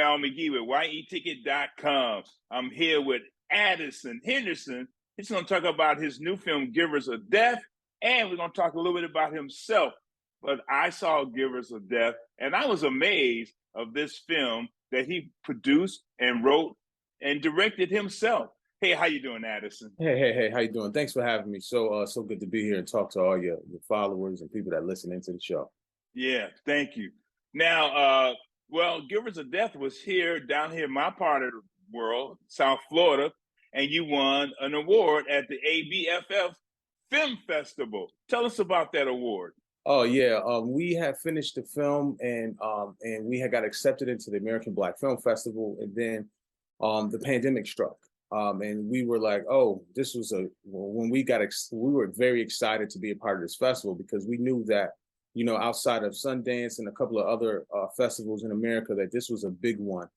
Al McGee with YETicket.com. I'm here with Addison Henderson. He's going to talk about his new film, Givers of Death, and we're going to talk a little bit about himself. But I saw Givers of Death, and I was amazed of this film that he produced and wrote and directed himself. Hey, how you doing, Addison? Hey, how you doing? Thanks for having me. So good to be here and talk to all your followers and people that listen into the show. Yeah, thank you. Now, well, Givers of Death was down here in my part of the world, South Florida, and you won an award at the Abff Film Festival. Tell us about that award. Oh yeah, we had finished the film and we had got accepted into the American Black Film Festival, and then the pandemic struck. And we were like, oh, this was when we were very excited to be a part of this festival, because we knew that, you know, outside of Sundance and a couple of other festivals in America, that this was a big one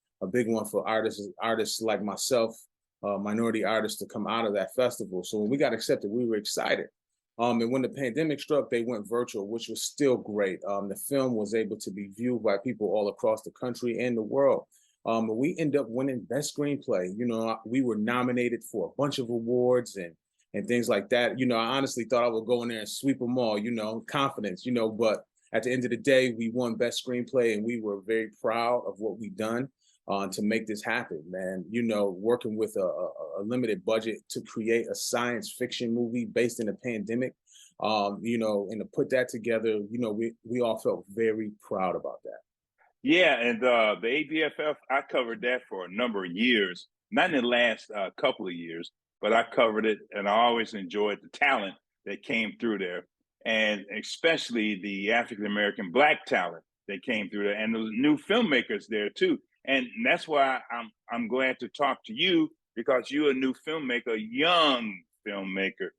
for artists like myself, minority artists, to come out of that festival. So when we got accepted, we were excited. And when the pandemic struck, they went virtual, which was still great. The film was able to be viewed by people all across the country and the world. We ended up winning Best Screenplay. You know, we were nominated for a bunch of awards and things like that. You know, I honestly thought I would go in there and sweep them all, you know, confidence, you know, but at the end of the day, we won Best Screenplay, and we were very proud of what we've done to make this happen, man. You know, working with a limited budget to create a science fiction movie based in a pandemic, you know, and to put that together, you know, we all felt very proud about that. Yeah, and the ABFF, I covered that for a number of years, not in the last couple of years, but I covered it, and I always enjoyed the talent that came through there, and especially the African-American Black talent that came through there, and the new filmmakers there too. And that's why I'm glad to talk to you, because you're a new filmmaker, a young filmmaker.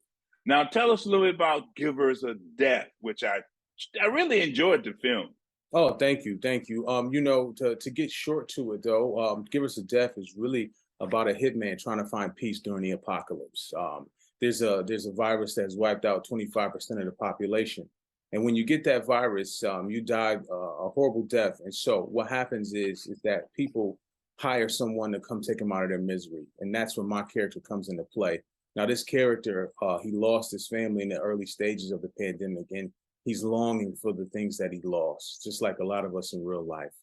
Now, tell us a little bit about Givers of Death, which I really enjoyed the film. Oh, thank you. You know, to get short to it though, Givers of Death is really about a hitman trying to find peace during the apocalypse. There's a virus that's wiped out 25% of the population, and when you get that virus, you die a horrible death. And so what happens is that people hire someone to come take them out of their misery, and that's when my character comes into play. Now, this character, he lost his family in the early stages of the pandemic, and he's longing for the things that he lost, just like a lot of us in real life.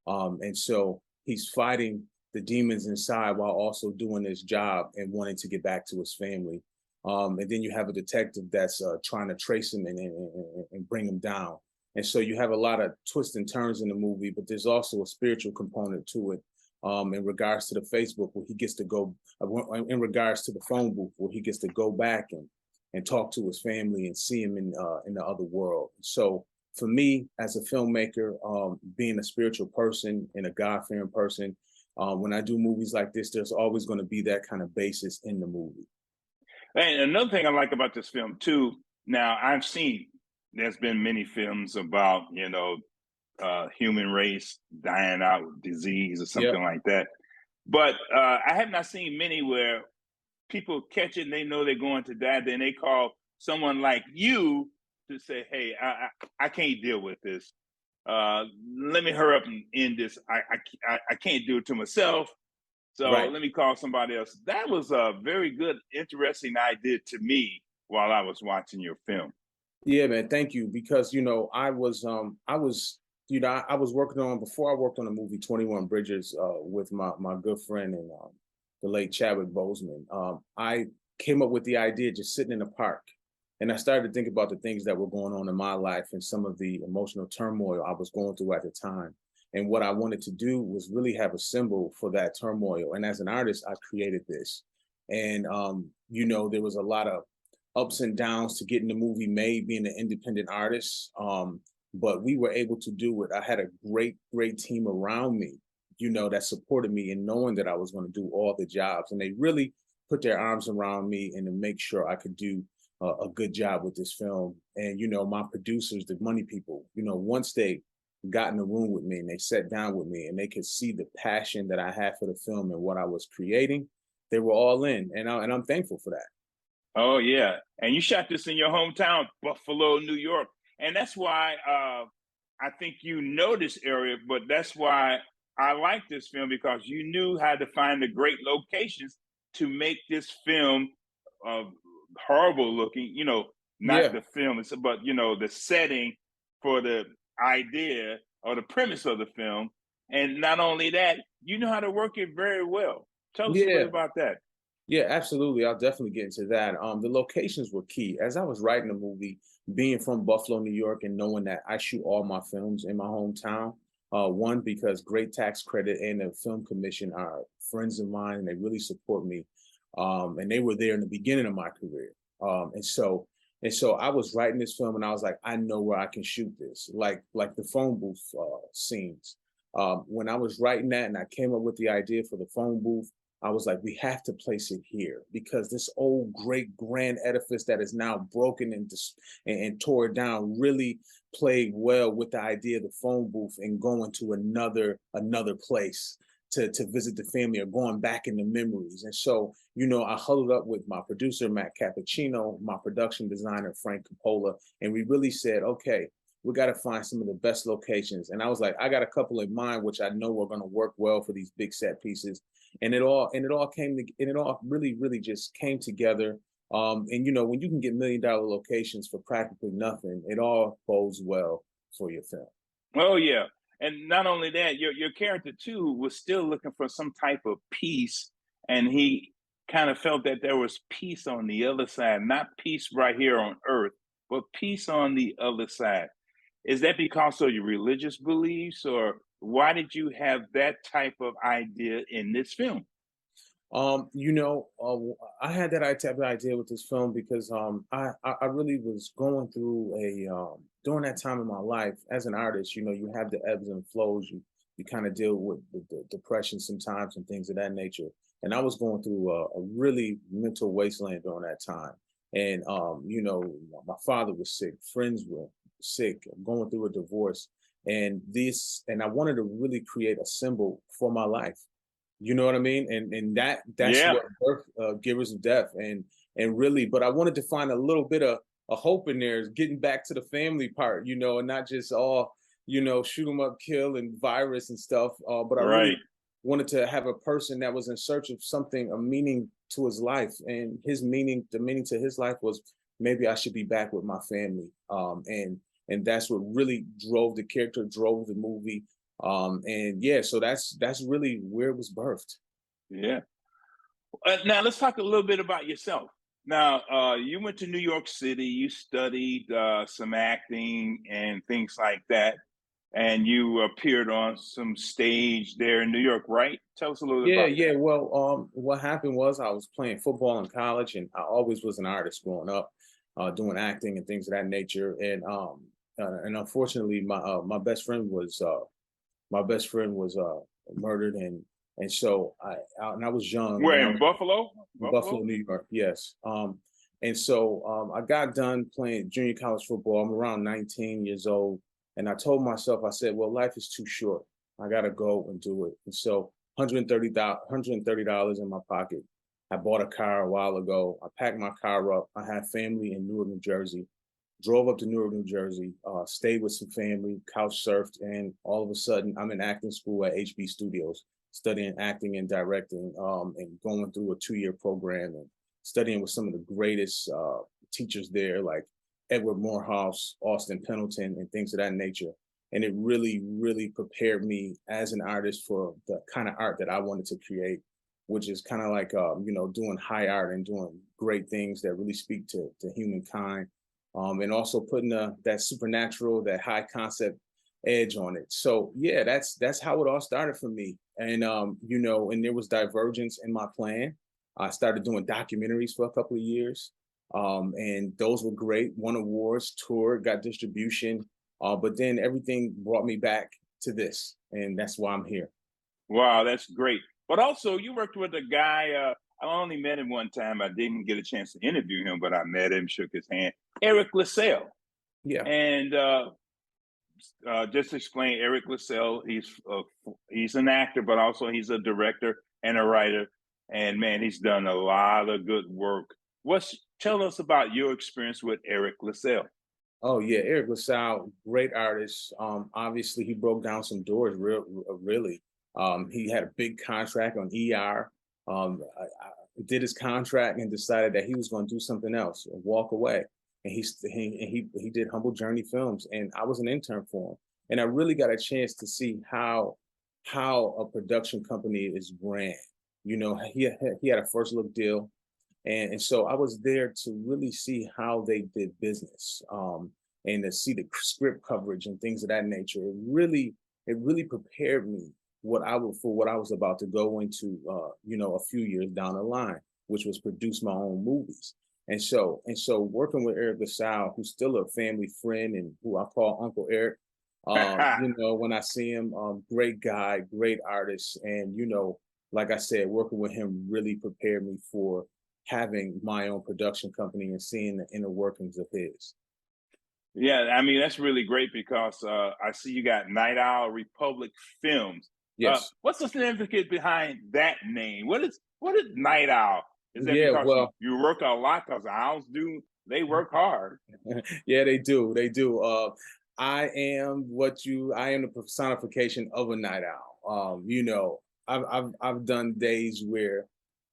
And so he's fighting the demons inside while also doing his job and wanting to get back to his family. And then you have a detective that's trying to trace him and bring him down. And so you have a lot of twists and turns in the movie, but there's also a spiritual component to it, in regards to the Facebook, where he gets to go, in regards to the phone booth, where he gets to go back and talk to his family and see him in the other world. So for me, as a filmmaker, being a spiritual person and a God-fearing person, when I do movies like this, there's always going to be that kind of basis in the movie. And another thing I like about this film too, now there's been many films about, you know, human race dying out with disease or something like that. But I have not seen many where people catch it and they know they're going to die. Then they call someone like you to say, hey, I can't deal with this. Let me hurry up and end this. I can't do it to myself. So Let me call somebody else. That was a very good, interesting idea to me while I was watching your film. Yeah, man, thank you. Because, you know, I was working on, before I worked on the movie 21 Bridges with my good friend and the late Chadwick Boseman. I came up with the idea just sitting in the park. And I started to think about the things that were going on in my life and some of the emotional turmoil I was going through at the time. And what I wanted to do was really have a symbol for that turmoil. And as an artist, I created this. And, you know, there was a lot of ups and downs to getting the movie made, being an independent artist. But we were able to do it. I had a great team around me, you know, that supported me in knowing that I was going to do all the jobs. And they really put their arms around me and to make sure I could do a good job with this film. And, you know, my producers, the money people, you know, once they got in the room with me and they sat down with me and they could see the passion that I had for the film and what I was creating, they were all in. And I'm thankful for that. Oh, yeah. And you shot this in your hometown, Buffalo, New York. And that's why I think you know this area, but that's why I like this film because you knew how to find the great locations to make this film horrible looking, not Yeah. the film, but the setting for the idea or the premise of the film. And not only that, you know how to work it very well. Tell us a bit Yeah. about that. Yeah, absolutely. I'll definitely get into that. The locations were key. As I was writing the movie, being from Buffalo, New York, and knowing that I shoot all my films in my hometown. One, because Great Tax Credit and the Film Commission are friends of mine, and they really support me. And they were there in the beginning of my career. And so I was writing this film, and I was like, I know where I can shoot this, like the phone booth scenes. When I was writing that, and I came up with the idea for the phone booth, I was like, we have to place it here because this old great grand edifice that is now broken and tore down really played well with the idea of the phone booth and going to another place to visit the family or going back into memories. And so, I huddled up with my producer, Matt Cappuccino, my production designer, Frank Coppola, and we really said, okay, we got to find some of the best locations. And I was like, I got a couple in mind, which I know are going to work well for these big set pieces. And it all really just came together. And when you can get $1 million locations for practically nothing, it all bodes well for your film. Oh yeah. And not only that, your character too was still looking for some type of peace. And he kind of felt that there was peace on the other side, not peace right here on earth, but peace on the other side. Is that because of your religious beliefs, or why did you have that type of idea in this film? I had that type of idea with this film because I really was going through during that time in my life as an artist. You have the ebbs and flows. You kind of deal with the depression sometimes and things of that nature. And I was going through a really mental wasteland during that time. And my father was sick, friends were sick, going through a divorce, and I wanted to really create a symbol for my life. You know what I mean? And that's Yeah, what birth Givers of Death, and really, but I wanted to find a little bit of a hope in there, getting back to the family part, and not just all, shoot 'em up, kill and virus and stuff. But I really right. wanted to have a person that was in search of something, a meaning to his life, and the meaning to his life was maybe I should be back with my family. And that's what really drove the character, drove the movie. And yeah, so that's really where it was birthed. Yeah. Now let's talk a little bit about yourself. Now, you went to New York City. You studied some acting and things like that, and you appeared on some stage there in New York, right? Tell us a little bit Yeah, about yeah. that. Well, what happened was I was playing football in college, and I always was an artist growing up, doing acting and things of that nature. And unfortunately, my best friend was murdered, and so I was young, Where and I in was Buffalo? in Buffalo, Buffalo? New York. Yes. And so I got done playing junior college football. I'm around 19 years old, and I told myself, I said, well, life is too short. I gotta go and do it. And so $130 in my pocket. I bought a car a while ago. I packed my car up. I had family in Newark, New Jersey. Drove up to Newark, New Jersey, stayed with some family, couch surfed, and all of a sudden I'm in acting school at HB Studios, studying acting and directing, and going through a 2-year program and studying with some of the greatest teachers there, like Edward Morehouse, Austin Pendleton, and things of that nature. And it really, really prepared me as an artist for the kind of art that I wanted to create, which is kind of like, doing high art and doing great things that really speak to humankind, and also putting that supernatural, that high concept edge on it. So yeah, that's how it all started for me. And there was divergence in my plan. I started doing documentaries for a couple of years, and those were great. Won awards, toured, got distribution, but then everything brought me back to this, and that's why I'm here. Wow, that's great. But also, you worked with a guy. I only met him one time. I didn't get a chance to interview him, but I met him, shook his hand. Eric Lasell, Yeah. and just to explain, Eric Lasell. He's an actor, but also he's a director and a writer. And man, he's done a lot of good work. Tell us about your experience with Eric Lasell? Oh yeah, Eric Lasell, great artist. Obviously, he broke down some doors, really. He had a big contract on ER. I did his contract and decided that he was going to do something else and walk away. And he did Humble Journey Films, and I was an intern for him. And I really got a chance to see how a production company is ran. You know, he had a first look deal, and so I was there to really see how they did business, and to see the script coverage and things of that nature. It really prepared me for what I was about to go into, you know, a few years down the line, which was produce my own movies. And so working with Eric Lasell, who's still a family friend and who I call Uncle Eric, you know, when I see him, great guy, great artist. And, you know, like I said, working with him really prepared me for having my own production company and seeing the inner workings of his. Yeah, I mean, that's really great because I see you got Night Owl Republic Films. Yes. What's the significance behind that name? What is Night Owl? Is that Yeah, because well, you work a lot? Because owls do, they work hard. yeah, they do. They do. I am the personification of a night owl. You know, I've done days where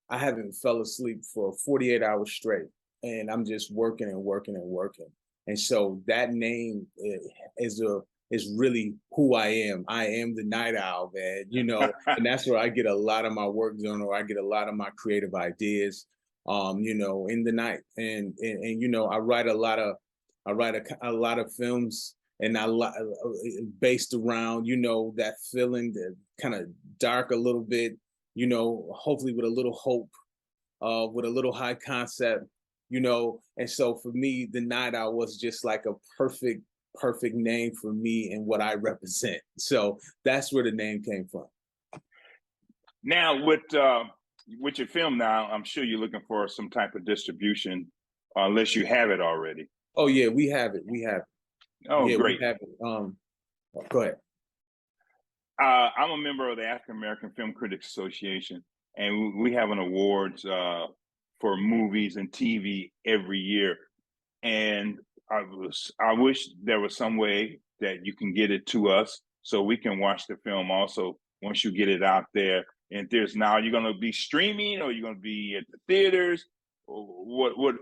I haven't fell asleep for 48 hours straight, and I'm just working and working and working. And so that name is really who I am. I am the night owl, man. You know, and that's where I get a lot of my work done, or I get a lot of my creative ideas. You know, in the night, and you know, I write a lot of films, and based around, you know, that feeling, that kind of dark a little bit, you know, hopefully with a little hope, with a little high concept, you know. And so for me, the Night Owl was just like a perfect name for me and what I represent. So that's where the name came from. Now, with your film now, I'm sure you're looking for some type of distribution, unless you have it already. Oh yeah, we have it. We have it. Oh, Yeah, great. we have it. Go ahead. I'm a member of the African American Film Critics Association, and we have an awards for movies and TV every year. And I wish there was some way that you can get it to us so we can watch the film also once you get it out there. And there's now, you're going to be streaming, or you're going to be at the theaters? What would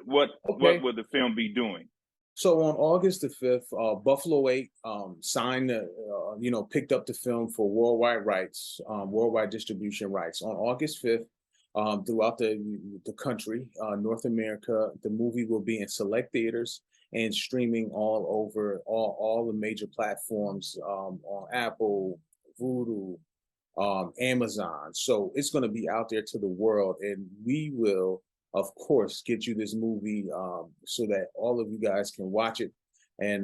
the film be doing? So on August the 5th, Buffalo 8 signed, you know, picked up the film for worldwide rights, worldwide distribution rights. On August 5th, throughout the country, North America, the movie will be in select theaters and streaming all over all the major platforms, on Apple, Vudu, Amazon. So it's going to be out there to the world, and we will, of course, get you this movie, so that all of you guys can watch it, and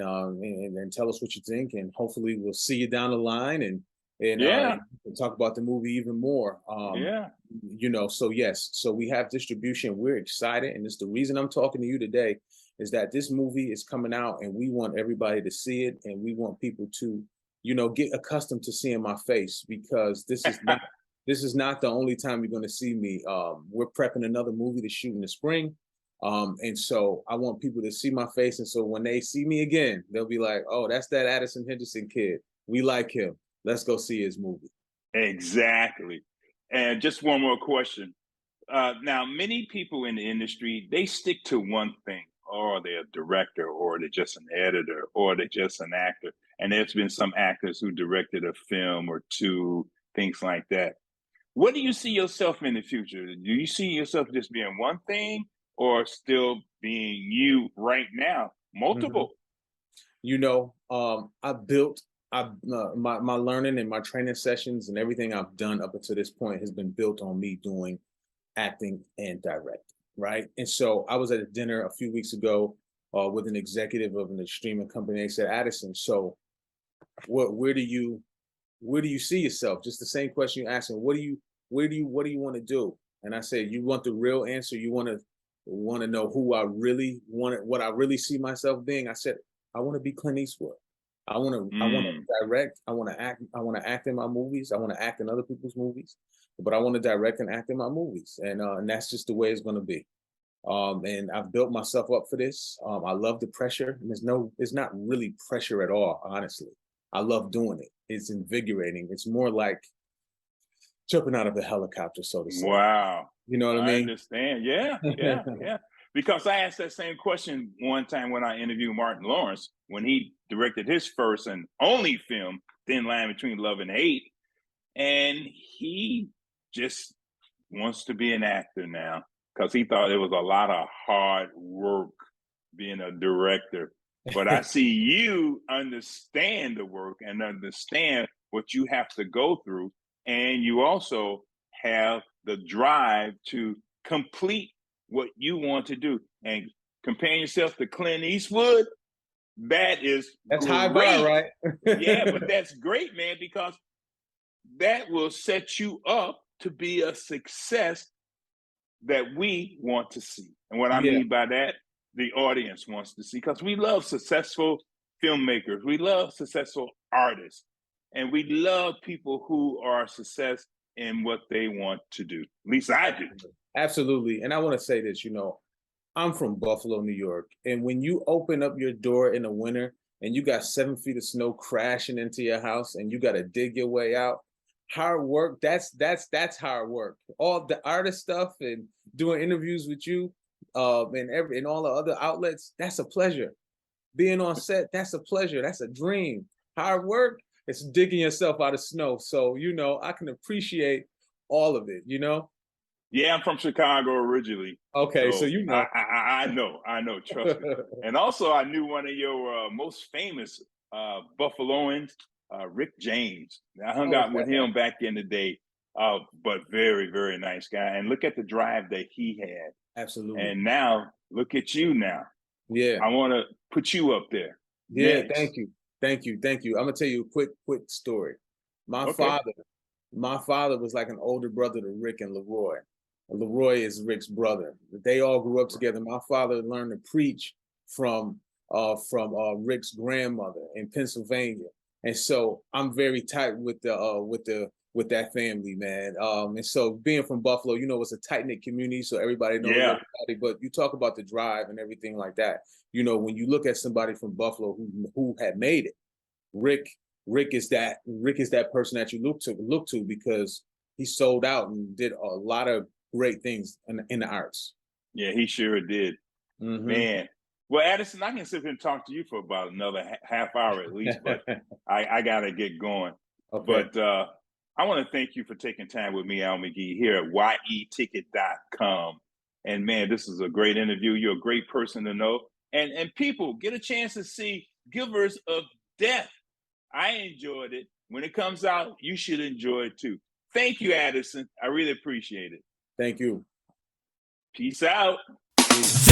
tell us what you think, and hopefully we'll see you down the line, and Yeah, talk about the movie even more. yeah. You know, so yes, so we have distribution. We're excited, and it's the reason I'm talking to you today, is that this movie is coming out, and we want everybody to see it, and we want people to, you know, get accustomed to seeing my face, because this is not the only time you're going to see me. We're prepping another movie to shoot in the spring. And so I want people to see my face. And so when they see me again, they'll be like, oh, that's that Addison Henderson kid. We like him. Let's go see his movie. Exactly. And just one more question. Now, many people in the industry, they stick to one thing, or they're a director, or they're just an editor, or they're just an actor. And there's been some actors who directed a film or two, things like that. What do you see yourself in the future? Do you see yourself just being one thing, or still being you right now, Mhm. multiple? You know, my learning and my training sessions and everything I've done up until this point has been built on me doing acting and directing, right? And so I was at a dinner a few weeks ago, with an executive of an streaming company. They said, Addison, so where do you see yourself? Just the same question you asked me. What do you want to do? And I said, you want the real answer? You want to know who I really want, what I really see myself being? I said, I want to be Clint Eastwood. I want to direct. I want to act. I want to act in my movies. I want to act in other people's movies, but I want to direct and act in my movies. And that's just the way it's going to be. And I've built myself up for this. I love the pressure, and it's not really pressure at all, honestly. I love doing it. It's invigorating. It's more like jumping out of the helicopter, so to say. Wow. You know what I I mean? understand. Yeah, yeah, yeah. Because I asked that same question one time when I interviewed Martin Lawrence when he directed his first and only film, Thin Line Between Love and Hate. And he just wants to be an actor now because he thought it was a lot of hard work being a director. But I see you understand the work and understand what you have to go through. And you also have the drive to complete what you want to do. And comparing yourself to Clint Eastwood, that's That's great. high bar, right? Yeah, but that's great, man, because that will set you up to be a success that we want to see. And what I mean by that, the audience wants to see, because we love successful filmmakers, we love successful artists, and we love people who are success in what they want to do. At least I do. Absolutely. And I want to say this, I'm from Buffalo, New York. And when you open up your door in the winter and you got 7 feet of snow crashing into your house and you got to dig your way out, hard work, that's hard work. All the artist stuff and doing interviews with you and all the other outlets, that's a pleasure. Being on set, that's a pleasure. That's a dream. Hard work, it's digging yourself out of snow. So, I can appreciate all of it, Yeah, I'm from Chicago originally. Okay, so I know, trust me. And also I knew one of your most famous Buffaloans, Rick James. I hung out with him back in the day, but very, very nice guy. And look at the drive that he had. Absolutely. And now look at you now. Yeah. I want to put you up there. Yeah, next. Thank you. I'm gonna tell you a quick story. My father was like an older brother to Rick and Leroy. Leroy is Rick's brother. They all grew up together. My father learned to preach from Rick's grandmother in Pennsylvania, and so I'm very tight with that family, man. And so being from Buffalo, it's a tight knit community, so everybody knows everybody. But you talk about the drive and everything like that. When you look at somebody from Buffalo who had made it, Rick is that person that you look to because he sold out and did a lot of great things in the arts. Yeah, he sure did. Mm-hmm. Man. Well, Addison, I can sit here and talk to you for about another half hour at least, but I got to get going. Okay. But I want to thank you for taking time with me, Al McGee, here at yeticket.com. And man, this is a great interview. You're a great person to know. And people, get a chance to see Givers of Death. I enjoyed it. When it comes out, you should enjoy it too. Thank you, Addison. I really appreciate it. Thank you. Peace out. Peace.